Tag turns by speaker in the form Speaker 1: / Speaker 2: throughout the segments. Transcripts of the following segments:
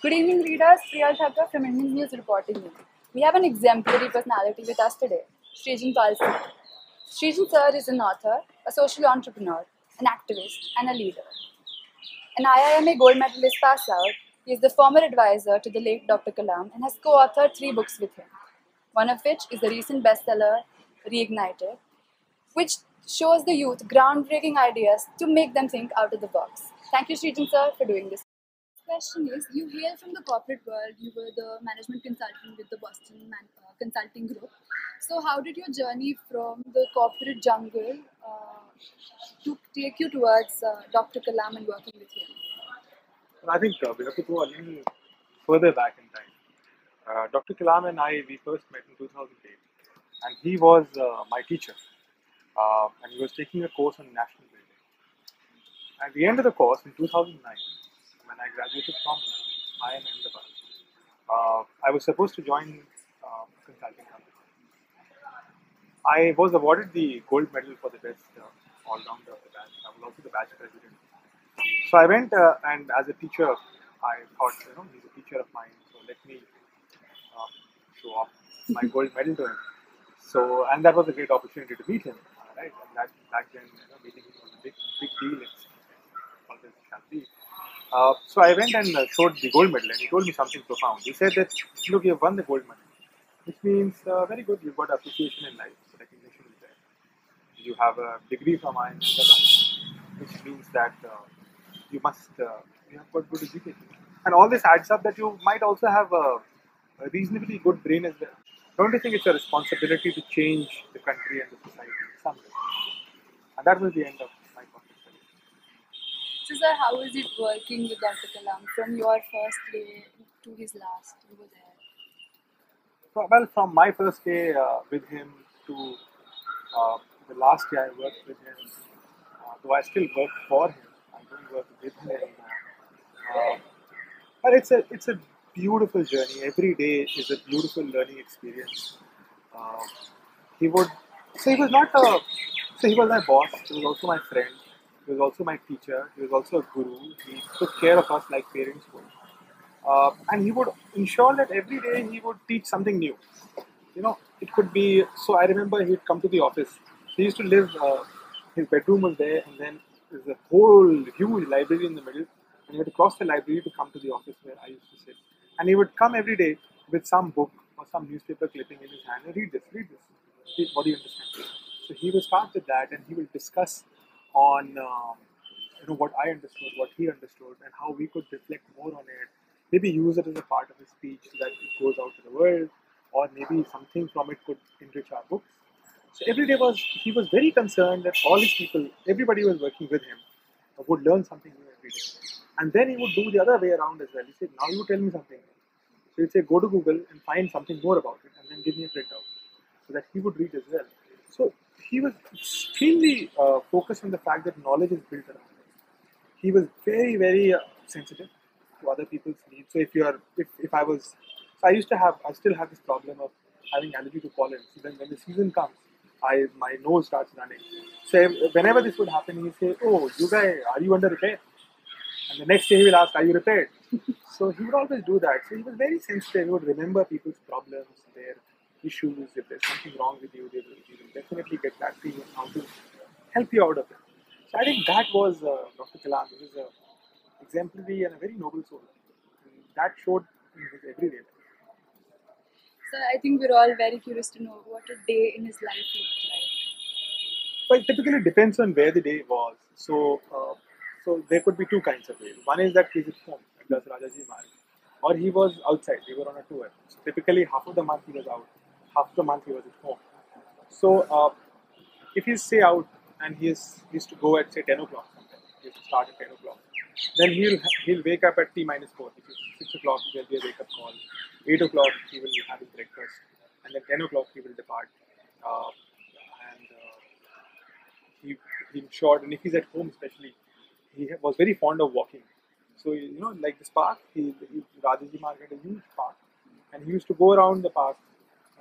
Speaker 1: Good evening, readers. Priya Thakkar from Indian News reporting you. We have an exemplary personality with us today, Srijan Pal Singh. Srijan sir is an author, a social entrepreneur, an activist, and a leader. An IIMA gold medalist pass out, he is the former advisor to the late Dr. Kalam and has co-authored 3 books with him, one of which is the recent bestseller Reignited, which shows the youth groundbreaking ideas to make them think out of the box. Thank you, Srijan sir, for doing this. Question is, you hail from the corporate world. You were the management consultant with the Boston Consulting Group. So, how did your journey from the corporate jungle to take you towards Dr. Kalam and working with him?
Speaker 2: I think we have to go a little further back in time. Dr. Kalam and I, we first met in 2008, and he was my teacher, and he was taking a course on national building. At the end of the course, in 2009, when I graduated from IIM Ahmedabad, I was supposed to join a consulting company. I was awarded the gold medal for the best all-rounder of the batch. I was also the batch president. So I went and as a teacher, I thought, he's a teacher of mine, so let me show off my gold medal to him. So, and that was a great opportunity to meet him, right? And that back then, meeting him was a big deal. It's always shall be. So I went and showed the gold medal, and he told me something profound. He said that, look, you have won the gold medal, which means very good. You've got appreciation in life, so recognition is there. You have a degree from IIM, which means that you must you have got good education, and all this adds up that you might also have a reasonably good brain as well. Don't you think it's a responsibility to change the country and the society someday? And that was the end of my corporate career.
Speaker 1: So, sir, how is it working with Dr. Kalam from your first day to his last? You were there.
Speaker 2: Well, from my first day with him to the last day I worked with him, though I still work for him, I don't work with him anymore. But it's a beautiful journey. Every day is a beautiful learning experience. Uh, he would so he was not a so he was my boss. He was also my friend. He was also my teacher. He was also a guru. He took care of us like parents would. And he would ensure that every day he would teach something new. It could be. So I remember he'd come to the office. He used to live. His bedroom was there, and then there's a whole huge library in the middle. And you had to cross the library to come to the office where I used to sit. And he would come every day with some book or some newspaper clipping in his hand and read this. What do you understand? So he will start with that, and he will discuss on what I understood, what he understood, and how we could reflect more on it. Maybe use it as a part of his speech so that it goes out to the world, or maybe something from it could enrich our books. So every day he was very concerned that all his people, everybody who was working with him, would learn something new every day. And then he would do the other way around as well. He said, now you tell me something. So he'd say, go to Google and find something more about it, and then give me a printout so that he would read as well. So he was extremely focused on the fact that knowledge is built around it. He was very, very sensitive to other people's needs. So I still have this problem of having allergy to pollen. So then when the season comes, my nose starts running. So whenever this would happen, he'd say, "Oh, you guys, are you under repair?" And the next day he will ask, "Are you repaired?" So he would always do that. So he was very sensitive. He would remember people's problems, their issues. If there's something wrong with you, he will definitely get back to you and how to help you out of it. So I think that was Dr. Kalam. He was exemplary and a very noble soul. And that showed in his everyday life.
Speaker 1: So, I think we're all very curious to know what a day in his life looked like.
Speaker 2: Well, it typically depends on where the day was. So there could be two kinds of days. One is that he's at home at Das Rajaji Marg, or he was outside. We were on a tour. So typically, half of the month he was out, half the month he was at home. So if he's say out and he used to go at say 10 o'clock, he used to start at 10 o'clock. Then he'll wake up at T-4, which is 6 o'clock. There'll be a wake up call. 8 o'clock he will have his breakfast, and then 10 o'clock he will depart. And he ensured, and if he's at home especially, he was very fond of walking. So like this park, Rajaji Marg had a huge park, and he used to go around the park,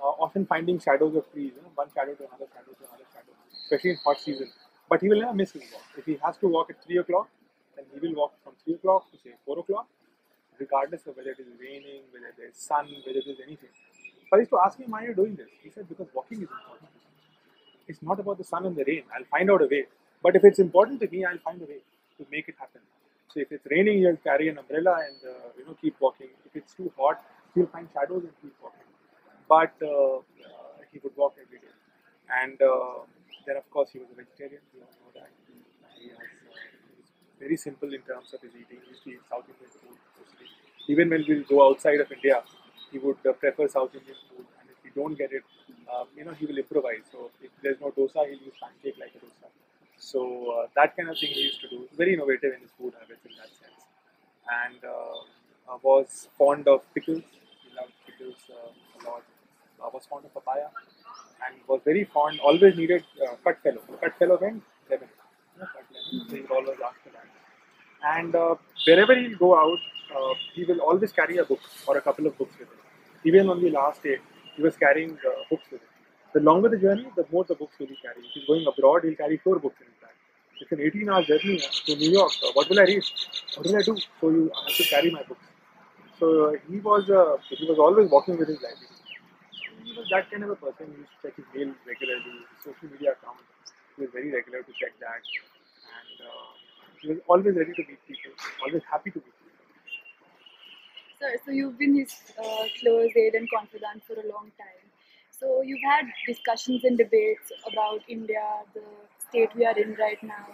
Speaker 2: often finding shadows of trees, one shadow to another shadow to another shadow, especially in hot season. But he will never miss his walk. If he has to walk at 3 o'clock, then he will walk from 3 o'clock to say 4 o'clock, regardless of whether it is raining, whether there is sun, whether there is anything. So I used to ask him, why are you doing this? He said, because walking is important. It's not about the sun and the rain. I'll find out a way. But if it's important to me, I'll find a way to make it happen. So if it's raining, he'll carry an umbrella and keep walking. If it's too hot, he'll find shadows and keep walking. But he would walk every day. And then, of course, he was a vegetarian. We all know that. He was very simple in terms of his eating. He used to eat South Indian food mostly. Even when we'll go outside of India, he would prefer South Indian food. And if we don't get it, he will improvise. So if there's no dosa, he'll use pancake like a dosa. So that kind of thing he used to do. Very innovative in his food habits in that sense. And was fond of pickles. He loved pickles a lot. Was fond of papaya. And was very fond, always needed cut fellow. Cut fellow meant lemon. Cut lemon. He would always ask for that. And wherever he'll go out, he will always carry a book or a couple of books with him. Even on the last day, he was carrying books with him. The longer the journey, the more the books will he carry. If he's going abroad, he'll carry 4 books in his bag. It's an 18-hour journey to New York. What will I read? What will I do? So I have to carry my books. So he was always walking with his library. He was that kind of a person. He used to check his mail regularly, his social media account. He was very regular to check that. And he was always ready to meet people, always happy to meet people.
Speaker 1: So you've been his close aide and confidant for a long time. So you've had discussions and debates about India, the state we are in right now.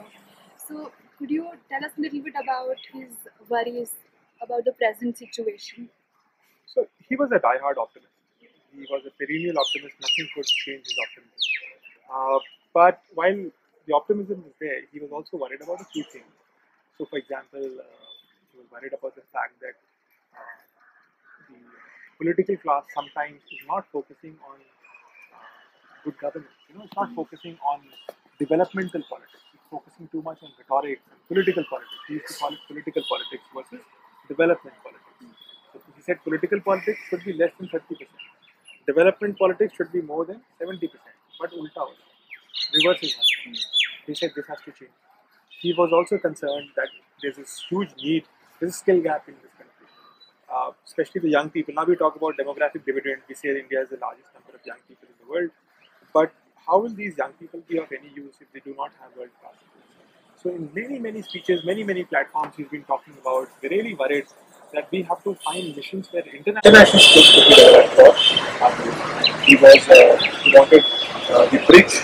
Speaker 1: So could you tell us a little bit about his worries about the present situation?
Speaker 2: So he was a die-hard optimist. He was a perennial optimist. Nothing could change his optimism. But while the optimism was there, he was also worried about a few things. So, for example, he was worried about the fact that the political class sometimes is not focusing on good governance. It's not focusing on developmental politics. It's focusing too much on rhetoric and political politics. He used to call it political politics versus development politics. So he said political politics should be less than 30%. Development politics should be more than 70%. But ulta was reverse is happening. He said this has to change. He was also concerned that there's this huge need, there's a skill gap in this country, especially the young people. Now we talk about demographic dividend. We say India is the largest number of young people in the world. But how will these young people be of any use if they do not have world class skills? So in many speeches, many platforms he's been talking about, we're really worried that we have to find missions where international skills could be developed for. He wanted the bridge,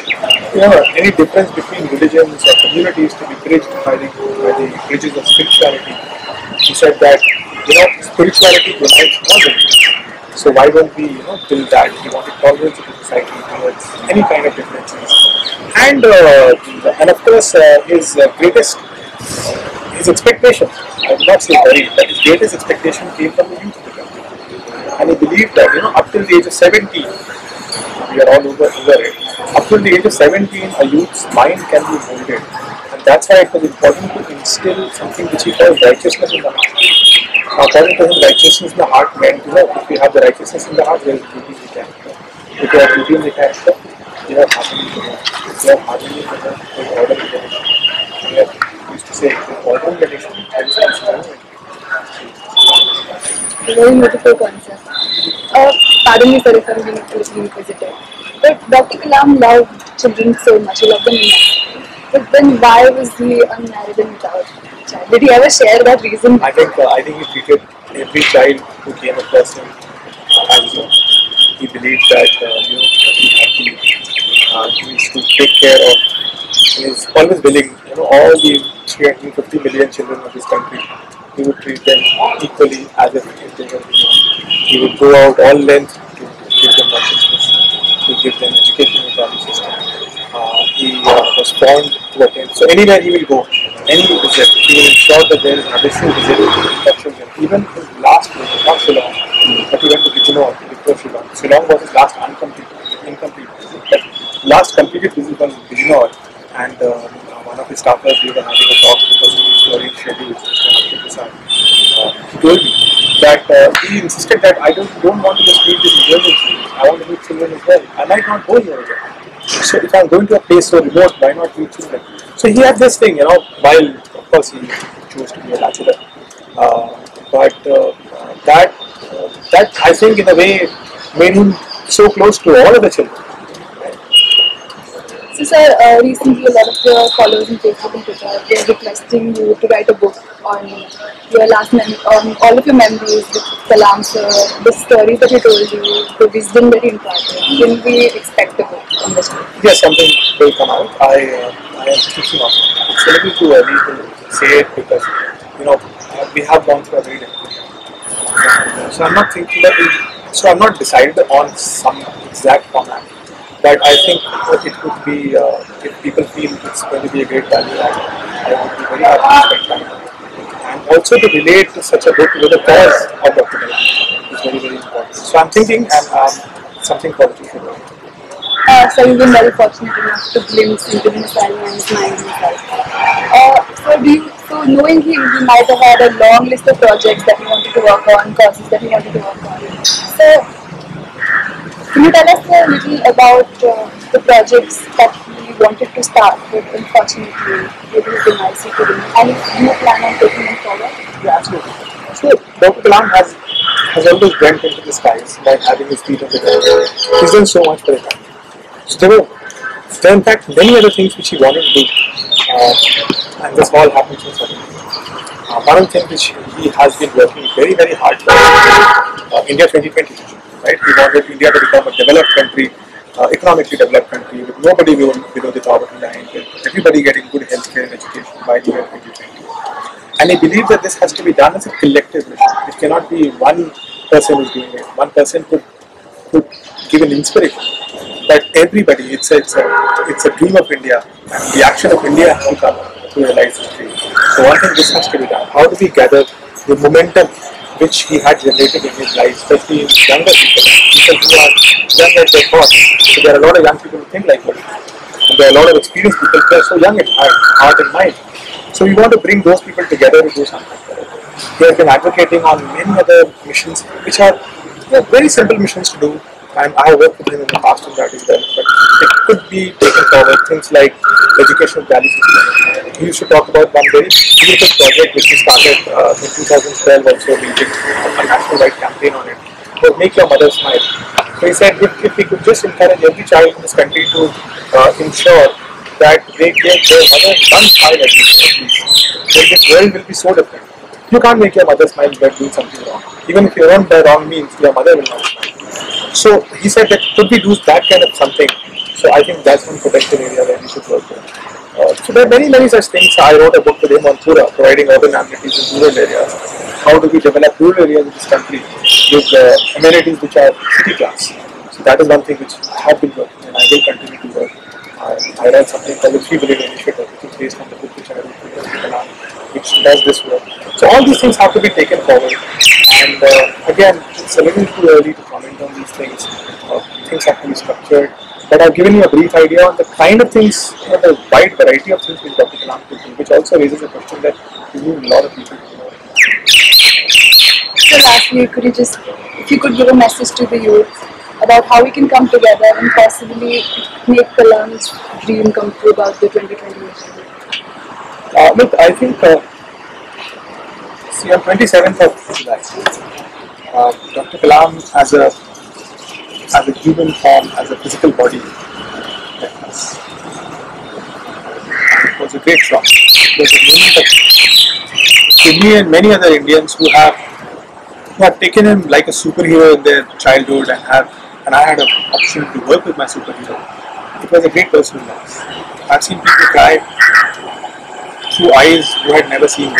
Speaker 2: any difference between religions or communities to be bridged by the bridges of spirituality. He said that, spirituality unites all religions. So why don't we, build that? He wanted tolerance in the society towards any kind of differences. And of course, his expectation, I would not say worry, but his greatest expectation came from the youth of the country. And he believed that, up till the age of 17, we are all over it. Up till the age of 17, a youth's mind can be molded. And that's why it was important to instill something which he called righteousness in the heart. According to him, righteousness in the heart meant, if we have the righteousness in the heart, there is beauty in the character. If you have beauty in the character, you have harmony in the home. If you have harmony in the home, you have order in the home. We used to say, order in the nation, there is peace.
Speaker 1: A very beautiful concept. Pardon me, sir, if I'm being a little inquisitive. But Dr. Kalam loved children so much, he loved them enough. But then why was he unmarried and without a child? Did he ever share that reason?
Speaker 2: I think he treated every child who came across him as his own. He believed that he used to take care of. He is always willing, all the 350 million children of this country. He would treat them equally as if they were his own. He would go out all length to give them consciousness, to give them education in the value system. He was fond to attend. So anywhere he will go, any visit, he will ensure that there is an additional visit for children. Even his last visit, not Shillong, but he went to Bijnor before Shillong. Shillong was his last incomplete visit. But last completed visit was Bijnor, and one of his staffers, we were having a talk because he used to arrange schedules. He told me that he insisted that I don't want to just meet the Indian students. I want to meet children as well. I might not go here again. So if I'm going to a place so remote, why not meet children? So he had this thing, while of course he chose to be a bachelor. But that I think in a way made him so close to all of the children.
Speaker 1: So, sir, recently a lot of your followers on Facebook and Twitter have been requesting you to write a book on your on all of your memories with Kalam sir, the stories that he told you, the wisdom that he imparted. Can we expect a book on this book?
Speaker 2: Yes, something will come out. I am thinking of it. It's a little too early to say it because we have gone through a very difficult time. So I'm not thinking that. So I'm not decided on some exact format. But I think it would be if people feel it's going to be a great value add, I would be very happy to spend time on it. And also to relate to such a book with the cause of Dr. Kalam is very, very important. So I'm thinking and something positive should happen.
Speaker 1: So you've been very fortunate enough to glimpse into his and his mind himself. So knowing him, he might have had a long list of projects that he wanted to work on, causes that he wanted to work on. So can you tell us a little about the projects that he wanted to start, but unfortunately due to his demise he couldn't, and if you plan on taking them forward?
Speaker 2: Yeah, absolutely. So Dr. Kalam has always dreamt into the skies by having his feet on the ground. He's done so much for the country. So there were in fact many other things which he wanted to do, and this all happened so suddenly. One of the things which he has been working very, very hard for India 2020. Right? He wanted India to become a developed country, economically developed country, with nobody below the poverty line, with everybody getting good healthcare and education by the year 2020. And he believed that this has to be done as a collective mission. It cannot be one person who's doing it. One person could give an inspiration, but everybody, it's a dream of India, and the action of India has to come to realize this dream. So one thing this has to be done. How do we gather the momentum which he had generated in his life, especially in younger people who are young at their thoughts. So there are a lot of young people who think like him, and there are a lot of experienced people who are so young at heart and mind. So we want to bring those people together to do something. He has been advocating on many other missions, which are very simple missions to do, and I have worked with him in the past on that as well. But it could be taken forward. Things like educational values. He used to talk about one very beautiful project which he started in 2012, also leading a national-wide campaign on it. So make your mother smile. So he said if we could just encourage every child in this country to ensure that they give their mother one smile at least, then this world will be so different. You can't make your mother smile by doing something wrong. Even if you run by wrong means, your mother will not smile. So he said that could we do that kind of something? So I think that's one potential area where we should work with. So there are many such things. I wrote a book with him on Pura, providing urban amenities in rural areas. How do we develop rural areas in this country with amenities which are city class? So that is one thing which I have been working and I will continue to work. I wrote something called the 3 Billion Initiative, which is based on the book which I wrote with Kalam, which does this work. So all these things have to be taken forward. And again, it's a little too early to comment on these things. Things have to be structured. But I've given you a brief idea on the kind of things, the wide variety of things which Dr. Kalam could do, which also raises a question that we need a lot of people to know.
Speaker 1: So lastly, if you could give a message to the youth about how we can come together and possibly make Kalam's dream come true about the 2020 mission?
Speaker 2: Look, I think, see, on 27th of July, Dr. Kalam as a human form, as a physical body, left us. It was a great shock. It was a moment to me and many other Indians who have taken him like a superhero in their childhood and I had an opportunity to work with my superhero. It was a great personal loss. I've seen people cry through eyes who had never seen him.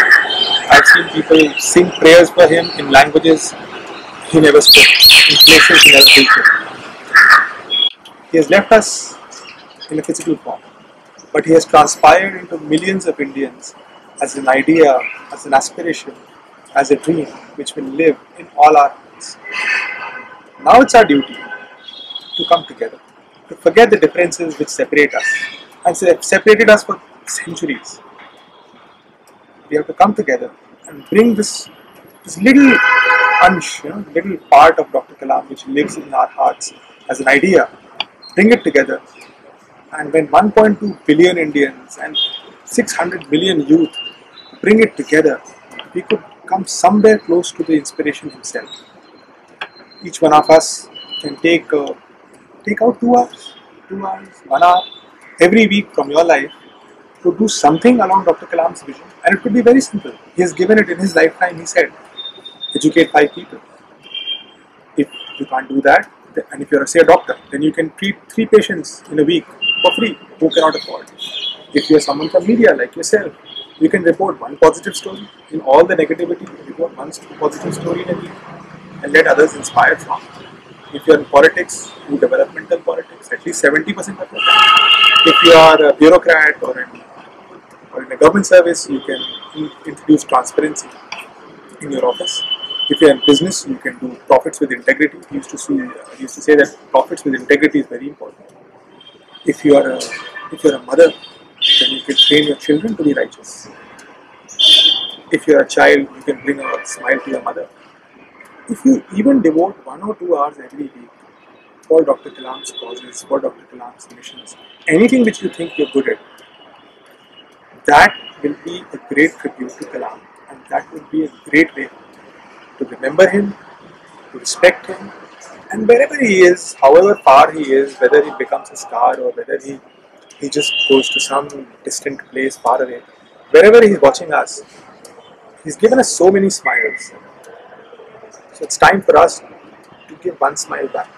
Speaker 2: I've seen people sing prayers for him in languages he never spoke, in places he never visited. He has left us in a physical form, but he has transpired into millions of Indians as an idea, as an aspiration, as a dream which will live in all our hearts. Now it's our duty to come together, to forget the differences which separate us and separated us for centuries. We have to come together and bring this little ansh, little part of Dr. Kalam which lives in our hearts as an idea, bring it together. And when 1.2 billion Indians and 600 million youth bring it together, we could come somewhere close to the inspiration himself. Each one of us can take out 2 hours, 2 hours, 1 hour every week from your life to do something along Dr. Kalam's vision. And it could be very simple. He has given it in his lifetime. He said, educate 5 people. If you can't do that, and if you're say a doctor, then you can treat 3 patients in a week for free who cannot afford. If you're someone from media like yourself, you can report one positive story in all the negativity. Report one positive story in a week and let others inspire from. If you're in politics, do developmental politics at least 70% of the time. If you are a bureaucrat or in a government service, you can introduce transparency in your office. If you're in business, you can do profits with integrity. Used to say that profits with integrity is very important. If you're a mother, then you can train your children to be righteous. If you're a child, you can bring a smile to your mother. If you even devote 1 or 2 hours every week for Dr. Kalam's causes, for Dr. Kalam's missions, anything which you think you're good at, that will be a great tribute to Kalam, and that will be a great way to remember him, to respect him, and wherever he is, however far he is, whether he becomes a star or whether he just goes to some distant place far away, wherever he's watching us, he's given us so many smiles. So it's time for us to give one smile back.